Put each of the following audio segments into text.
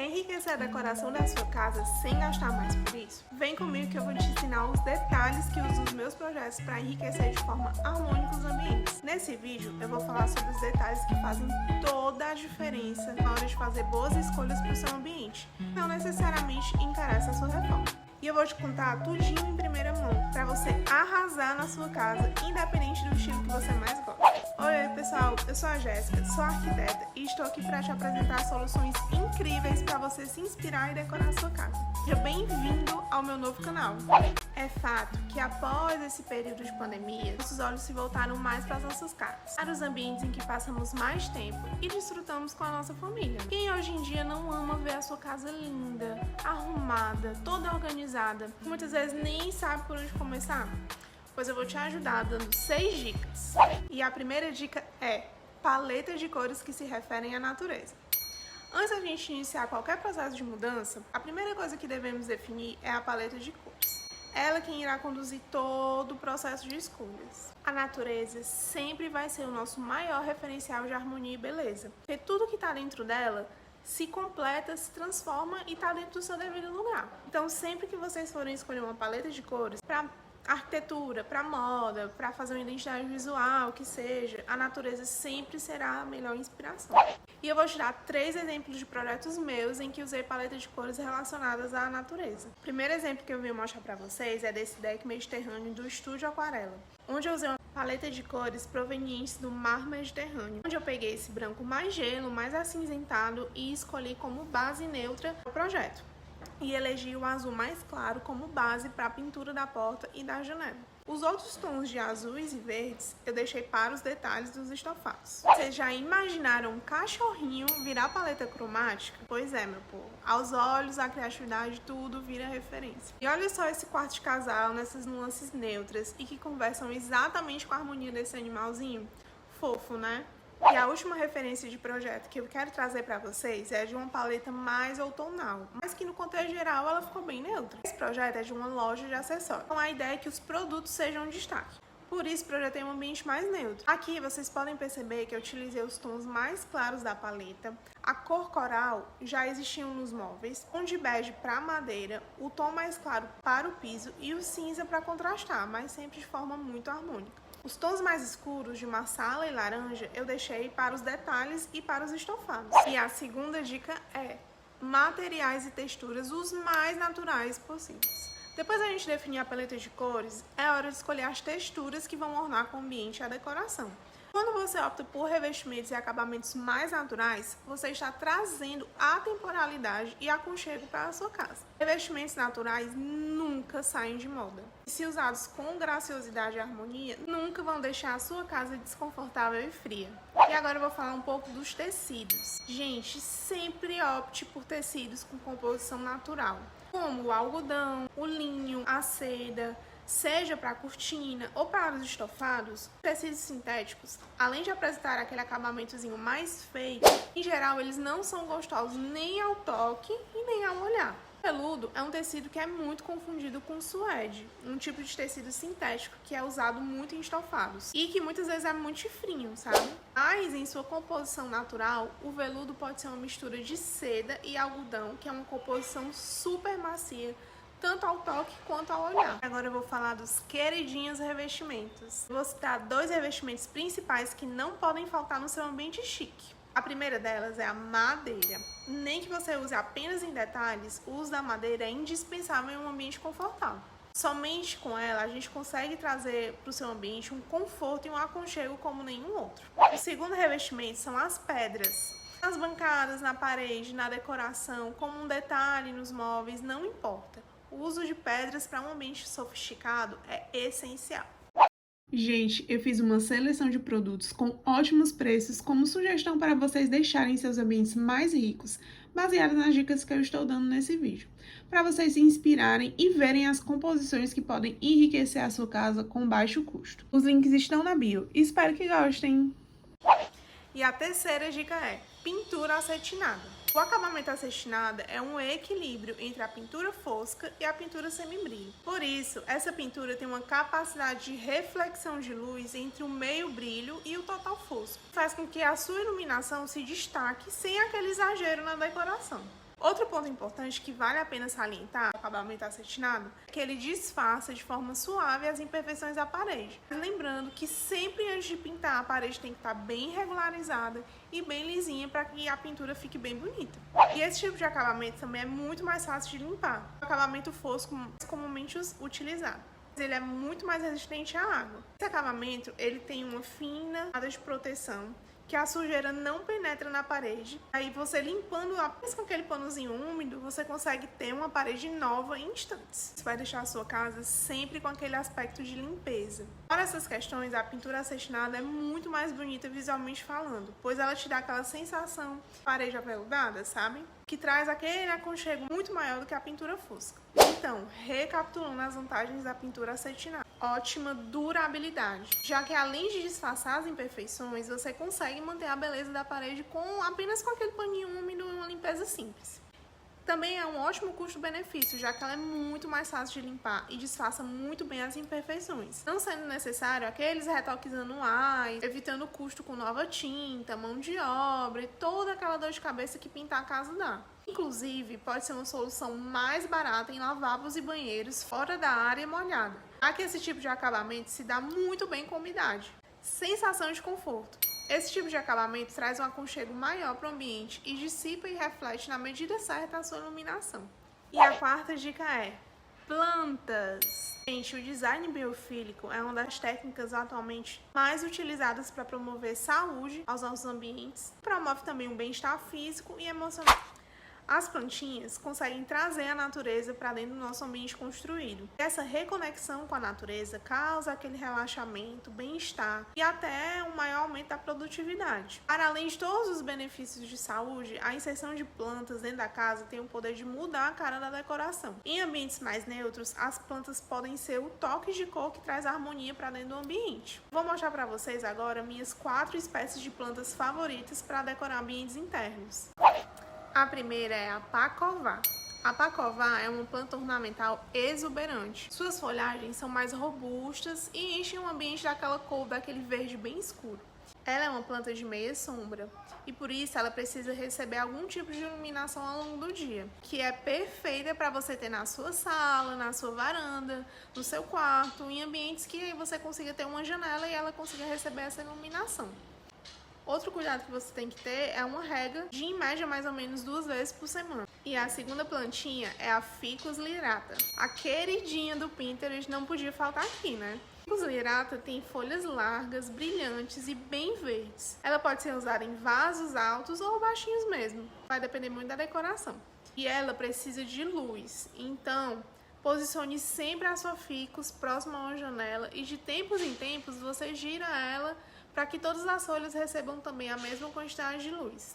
Quer enriquecer a decoração da sua casa sem gastar mais por isso? Vem comigo que eu vou te ensinar os detalhes que uso nos meus projetos para enriquecer de forma harmônica os ambientes. Nesse vídeo eu vou falar sobre os detalhes que fazem toda a diferença na hora de fazer boas escolhas para o seu ambiente, não necessariamente encarar a sua reforma. E eu vou te contar tudinho em primeira mão, para você arrasar na sua casa, independente do estilo que você mais gosta. Oi pessoal, eu sou a Jéssica, sou arquiteta e estou aqui para te apresentar soluções incríveis para você se inspirar e decorar a sua casa. Seja bem-vindo ao meu novo canal. É fato que após esse período de pandemia, nossos olhos se voltaram mais para as nossas casas, para os ambientes em que passamos mais tempo e desfrutamos com a nossa família. Quem hoje em dia não ama ver a sua casa linda, arrumada, toda organizada, muitas vezes nem sabe por onde começar? Pois eu vou te ajudar dando 6 dicas. E a primeira dica é paletas de cores que se referem à natureza. Antes da gente iniciar qualquer processo de mudança, a primeira coisa que devemos definir é a paleta de cores. Ela é quem irá conduzir todo o processo de escolhas. A natureza sempre vai ser o nosso maior referencial de harmonia e beleza, porque tudo que está dentro dela se completa, se transforma e está dentro do seu devido lugar. Então, sempre que vocês forem escolher uma paleta de cores para arquitetura, para moda, para fazer uma identidade visual, que seja, a natureza sempre será a melhor inspiração. E eu vou te dar 3 exemplos de projetos meus em que usei paletas de cores relacionadas à natureza. O primeiro exemplo que eu vim mostrar para vocês é desse deck mediterrâneo do Estúdio Aquarela, onde eu usei uma paleta de cores provenientes do mar Mediterrâneo, onde eu peguei esse branco mais gelo, mais acinzentado e escolhi como base neutra o projeto. E elegi o azul mais claro como base para a pintura da porta e da janela. Os outros tons de azuis e verdes eu deixei para os detalhes dos estofados. Vocês já imaginaram um cachorrinho virar paleta cromática? Pois é, meu povo. Aos olhos, a criatividade, tudo vira referência. E olha só esse quarto de casal nessas nuances neutras e que conversam exatamente com a harmonia desse animalzinho. Fofo, né? E a última referência de projeto que eu quero trazer para vocês é de uma paleta mais outonal, mas que no contexto geral ela ficou bem neutra. Esse projeto é de uma loja de acessórios, então a ideia é que os produtos sejam destaque. Por isso, projetei um ambiente mais neutro. Aqui vocês podem perceber que eu utilizei os tons mais claros da paleta. A cor coral já existiam nos móveis, um de bege para madeira, o tom mais claro para o piso e o cinza para contrastar, mas sempre de forma muito harmônica. Os tons mais escuros de marsala e laranja eu deixei para os detalhes e para os estofados. E a segunda dica é materiais e texturas os mais naturais possíveis. Depois da gente definir a paleta de cores, é hora de escolher as texturas que vão ornar com o ambiente e a decoração. Quando você opta por revestimentos e acabamentos mais naturais, você está trazendo atemporalidade e aconchego para a sua casa. Revestimentos naturais nunca saem de moda. E se usados com graciosidade e harmonia, nunca vão deixar a sua casa desconfortável e fria. E agora eu vou falar um pouco dos tecidos. Gente, sempre opte por tecidos com composição natural, como o algodão, o linho, a seda. Seja para a cortina ou para os estofados, tecidos sintéticos, além de apresentar aquele acabamentozinho mais feio, em geral eles não são gostosos nem ao toque e nem ao olhar. O veludo é um tecido que é muito confundido com suede, um tipo de tecido sintético que é usado muito em estofados e que muitas vezes é muito chifrinho, sabe? Mas em sua composição natural, o veludo pode ser uma mistura de seda e algodão, que é uma composição super macia, tanto ao toque quanto ao olhar. Agora eu vou falar dos queridinhos revestimentos. Vou citar 2 revestimentos principais que não podem faltar no seu ambiente chique. A primeira delas é a madeira. Nem que você use apenas em detalhes, o uso da madeira é indispensável em um ambiente confortável. Somente com ela a gente consegue trazer para o seu ambiente um conforto e um aconchego como nenhum outro. O segundo revestimento são as pedras. Nas bancadas, na parede, na decoração, como um detalhe nos móveis, não importa. O uso de pedras para um ambiente sofisticado é essencial. Gente, eu fiz uma seleção de produtos com ótimos preços como sugestão para vocês deixarem seus ambientes mais ricos, baseados nas dicas que eu estou dando nesse vídeo, para vocês se inspirarem e verem as composições que podem enriquecer a sua casa com baixo custo. Os links estão na bio. Espero que gostem! E a terceira dica é pintura acetinada. O acabamento acetinado é um equilíbrio entre a pintura fosca e a pintura semibrilho. Por isso, essa pintura tem uma capacidade de reflexão de luz entre o meio brilho e o total fosco. Faz com que a sua iluminação se destaque sem aquele exagero na decoração. Outro ponto importante que vale a pena salientar, o acabamento acetinado, é que ele disfarça de forma suave as imperfeições da parede. Lembrando que sempre antes de pintar, a parede tem que estar bem regularizada e bem lisinha para que a pintura fique bem bonita. E esse tipo de acabamento também é muito mais fácil de limpar. O acabamento fosco mais comumente utilizado. Ele é muito mais resistente à água. Esse acabamento ele tem uma fina camada de proteção que a sujeira não penetra na parede. Aí você limpando apenas com aquele panozinho úmido, você consegue ter uma parede nova em instantes. Isso vai deixar a sua casa sempre com aquele aspecto de limpeza. Fora essas questões, a pintura acetinada é muito mais bonita visualmente falando, pois ela te dá aquela sensação de parede aveludada, sabe? Que traz aquele aconchego muito maior do que a pintura fosca. Então, recapitulando as vantagens da pintura acetinada. Ótima durabilidade, já que além de disfarçar as imperfeições, você consegue manter a beleza da parede apenas com aquele paninho úmido e uma limpeza simples. Também é um ótimo custo-benefício, já que ela é muito mais fácil de limpar e disfarça muito bem as imperfeições, não sendo necessário aqueles retoques anuais, evitando custo com nova tinta, mão de obra e toda aquela dor de cabeça que pintar a casa dá. Inclusive, pode ser uma solução mais barata em lavabos e banheiros fora da área molhada, já que esse tipo de acabamento se dá muito bem com umidade. Sensação de conforto. Esse tipo de acabamento traz um aconchego maior para o ambiente e dissipa e reflete na medida certa a sua iluminação. E a quarta dica é plantas. Gente, o design biofílico é uma das técnicas atualmente mais utilizadas para promover saúde aos nossos ambientes. Promove também um bem-estar físico e emocional. As plantinhas conseguem trazer a natureza para dentro do nosso ambiente construído. Essa reconexão com a natureza causa aquele relaxamento, bem-estar e até um maior aumento da produtividade. Para além de todos os benefícios de saúde, a inserção de plantas dentro da casa tem o poder de mudar a cara da decoração. Em ambientes mais neutros, as plantas podem ser o toque de cor que traz harmonia para dentro do ambiente. Vou mostrar para vocês agora minhas 4 espécies de plantas favoritas para decorar ambientes internos. A primeira é a pacová. A pacová é uma planta ornamental exuberante. Suas folhagens são mais robustas e enchem o ambiente daquela cor, daquele verde bem escuro. Ela é uma planta de meia sombra e por isso ela precisa receber algum tipo de iluminação ao longo do dia, que é perfeita para você ter na sua sala, na sua varanda, no seu quarto, em ambientes que você consiga ter uma janela e ela consiga receber essa iluminação. Outro cuidado que você tem que ter é uma rega de, em média, mais ou menos 2 vezes por semana. E a segunda plantinha é a Ficus lyrata. A queridinha do Pinterest não podia faltar aqui, né? A Ficus lyrata tem folhas largas, brilhantes e bem verdes. Ela pode ser usada em vasos altos ou baixinhos mesmo. Vai depender muito da decoração. E ela precisa de luz. Então, posicione sempre a sua ficus próxima a uma janela e de tempos em tempos você gira ela para que todas as folhas recebam também a mesma quantidade de luz.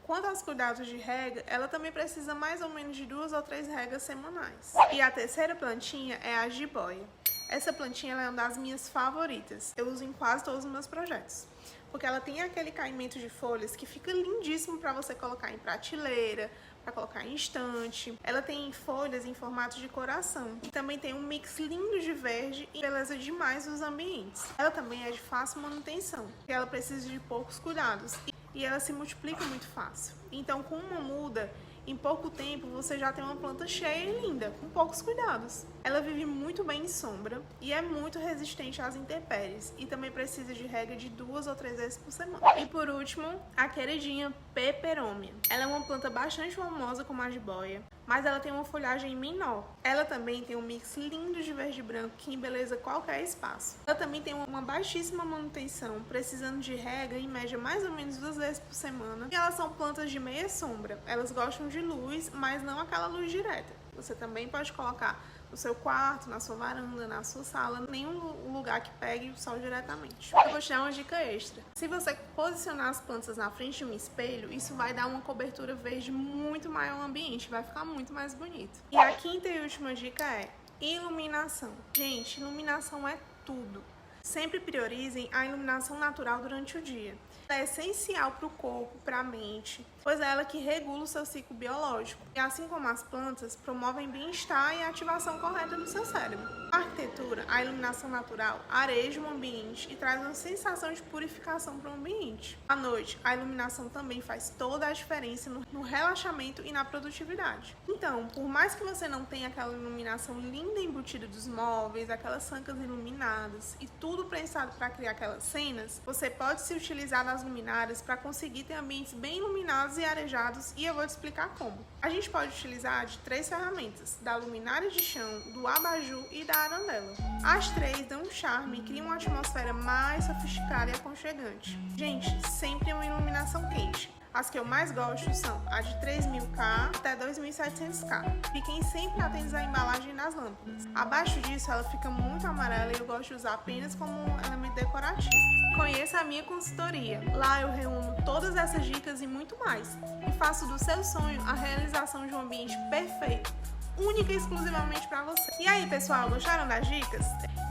Quanto aos cuidados de rega, ela também precisa mais ou menos de 2 ou 3 regas semanais. E a terceira plantinha é a jiboia. Essa plantinha ela é uma das minhas favoritas. Eu uso em quase todos os meus projetos. Porque ela tem aquele caimento de folhas que fica lindíssimo para você colocar em prateleira, para colocar em estante. Ela tem folhas em formato de coração. E também tem um mix lindo de verde e beleza demais nos ambientes. Ela também é de fácil manutenção, porque ela precisa de poucos cuidados. E ela se multiplica muito fácil. Então, com uma muda, em pouco tempo você já tem uma planta cheia e linda, com poucos cuidados. Ela vive muito bem em sombra e é muito resistente às intempéries e também precisa de rega de 2 ou 3 vezes por semana. E por último, a queridinha peperômia. Ela é uma planta bastante famosa como a jiboia, mas ela tem uma folhagem menor. Ela também tem um mix lindo de verde e branco que embeleza qualquer espaço. Ela também tem uma baixíssima manutenção, precisando de rega em média mais ou menos 2 vezes por semana. E elas são plantas de meia sombra. Elas gostam de luz, mas não aquela luz direta. Você também pode colocar no seu quarto, na sua varanda, na sua sala, nenhum lugar que pegue o sol diretamente. Eu vou te dar uma dica extra. Se você posicionar as plantas na frente de um espelho, isso vai dar uma cobertura verde muito maior ao ambiente, vai ficar muito mais bonito. E a quinta e última dica é iluminação. Gente, iluminação é tudo. Sempre priorizem a iluminação natural durante o dia. Ela é essencial para o corpo, para a mente, pois é ela que regula o seu ciclo biológico. E assim como as plantas, promovem bem-estar e a ativação correta do seu cérebro. Na arquitetura, a iluminação natural areja o ambiente e traz uma sensação de purificação para o ambiente. À noite, a iluminação também faz toda a diferença no relaxamento e na produtividade. Então, por mais que você não tenha aquela iluminação linda embutida dos móveis, aquelas sancas iluminadas e tudo pensado para criar aquelas cenas, você pode se utilizar das luminárias para conseguir ter ambientes bem iluminados e arejados, e eu vou te explicar como. A gente pode utilizar de 3 ferramentas: da luminária de chão, do abajur e da arandela. As 3 dão um charme e criam uma atmosfera mais sofisticada e aconchegante. Gente, sempre uma iluminação quente. As que eu mais gosto são a de 3000K até 2700K. Fiquem sempre atentos à embalagem das lâmpadas. Abaixo disso, ela fica muito amarela e eu gosto de usar apenas como um elemento decorativo. Conheça a minha consultoria. Lá eu reúno todas essas dicas e muito mais. E faço do seu sonho a realização de um ambiente perfeito, única e exclusivamente para você. E aí, pessoal, gostaram das dicas?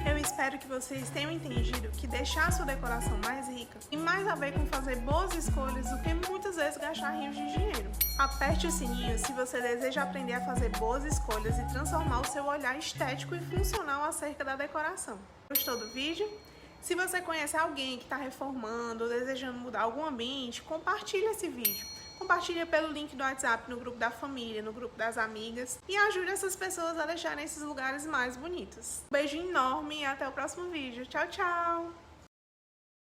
Eu espero que vocês tenham entendido que deixar a sua decoração mais rica tem mais a ver com fazer boas escolhas do que muitas vezes gastar rios de dinheiro. Aperte o sininho se você deseja aprender a fazer boas escolhas e transformar o seu olhar estético e funcional acerca da decoração. Gostou do vídeo? Se você conhece alguém que está reformando ou desejando mudar algum ambiente, compartilhe esse vídeo. Compartilhe pelo link do WhatsApp no grupo da família, no grupo das amigas, e ajude essas pessoas a deixarem esses lugares mais bonitos. Um beijo enorme e até o próximo vídeo. Tchau, tchau!